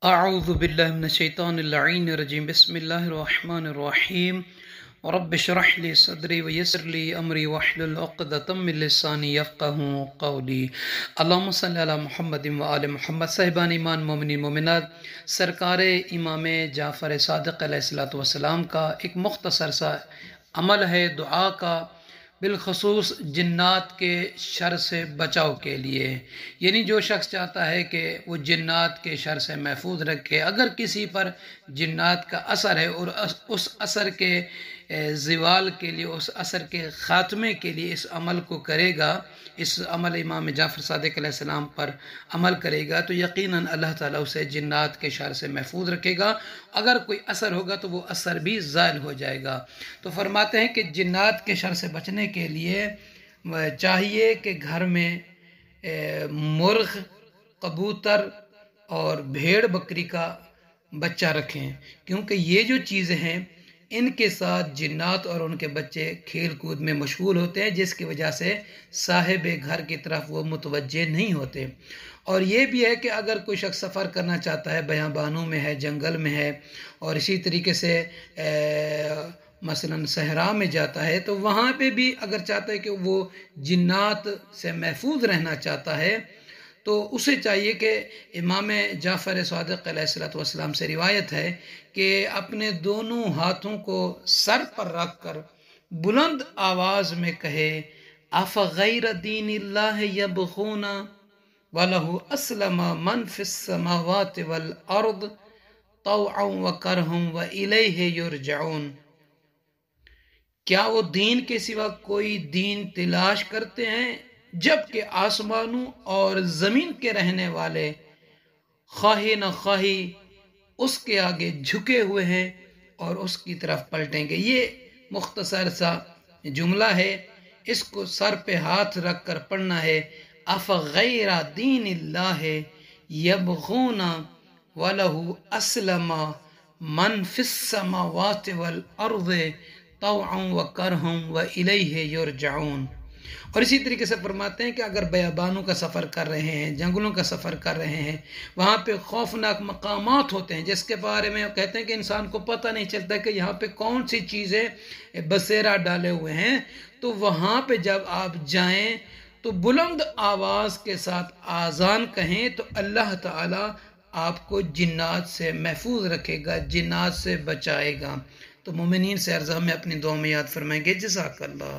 اعوذ باللہ من الشیطان اللعین الرجیم بسم اللہ الرحمن الرحیم رب اشرح لی صدری ویسر لی امری واحلل عقدۃ من لسانی یفقہوا قولی۔ اللہم صلی علی محمد وآل محمد۔ صاحبان ایمان، مومنین مومنات، سرکار امام جعفر صادق علیہ السلام کا ایک مختصر سا عمل ہے دعا کا، بالخصوص جنات کے شر سے بچاؤ کے لیے۔ یعنی جو شخص چاہتا ہے کہ وہ جنات کے شر سے محفوظ رکھے، اگر کسی پر جنات کا اثر ہے اور اس اثر کے زوال کے لیے، اس اثر کے خاتمے کے لیے اس عمل کو کرے گا، اس عمل امام جعفر صادق علیہ السلام پر عمل کرے گا، تو یقیناً اللہ تعالیٰ اسے جنات کے شر سے محفوظ رکھے گا۔ اگر کوئی اثر ہوگا تو وہ اثر بھی زائل ہو جائے گا۔ تو فرماتے ہیں کہ جنات کے شر سے بچنے کے لیے چاہیے کہ گھر میں مرغ، کبوتر اور بھیڑ بکری کا بچہ رکھیں، کیونکہ یہ جو چیزیں ہیں ان کے ساتھ جنات اور ان کے بچے کھیل کود میں مشغول ہوتے ہیں، جس کی وجہ سے صاحب گھر کی طرف وہ متوجہ نہیں ہوتے۔ اور یہ بھی ہے کہ اگر کوئی شخص سفر کرنا چاہتا ہے، بیابانوں میں ہے، جنگل میں ہے، اور اسی طریقے سے مثلا صحرا میں جاتا ہے، تو وہاں پہ بھی اگر چاہتا ہے کہ وہ جنات سے محفوظ رہنا چاہتا ہے، تو اسے چاہیے کہ امام جعفر صادق علیہ السلام سے روایت ہے کہ اپنے دونوں ہاتھوں کو سر پر رکھ کر بلند آواز میں کہے، افغیر دین اللہ یبغون وَلَهُ أَسْلَمَ مَنْ فِي السَّمَاوَاتِ وَالْأَرْضِ طَوْعًا وَكَرْهًا وَإِلَيْهِ يُرْجَعُونَ۔ کیا وہ دین کے سوا کوئی دین تلاش کرتے ہیں جبکہ آسمانوں اور زمین کے رہنے والے خواہی نہ خواہی اس کے آگے جھکے ہوئے ہیں اور اس کی طرف پلٹیں گے۔ یہ مختصر سا جملہ ہے، اس کو سر پہ ہاتھ رکھ کر پڑھنا ہے۔ افغیر دین اللہ یبغون وَلَهُ أَسْلَمَ مَنْ فِي السَّمَاوَاتِ وَالْأَرْضِ طَوْعًا وَكَرْهًا وَإِلَيْهِ يُرْجَعُونَ۔ اور اسی طریقے سے فرماتے ہیں کہ اگر بیابانوں کا سفر کر رہے ہیں، جنگلوں کا سفر کر رہے ہیں، وہاں پہ خوفناک مقامات ہوتے ہیں جس کے بارے میں کہتے ہیں کہ انسان کو پتہ نہیں چلتا کہ یہاں پہ کون سی چیزیں بسیرا ڈالے ہوئے ہیں، تو وہاں پہ جب آپ جائیں تو بلند آواز کے ساتھ آذان کہیں تو اللہ تعالیٰ آپ کو جنات سے محفوظ رکھے گا، جنات سے بچائے گا۔ تو مومنین سے عرض ہمیں اپنی دعا میں یاد فرمائیں گے۔ جزاک اللہ۔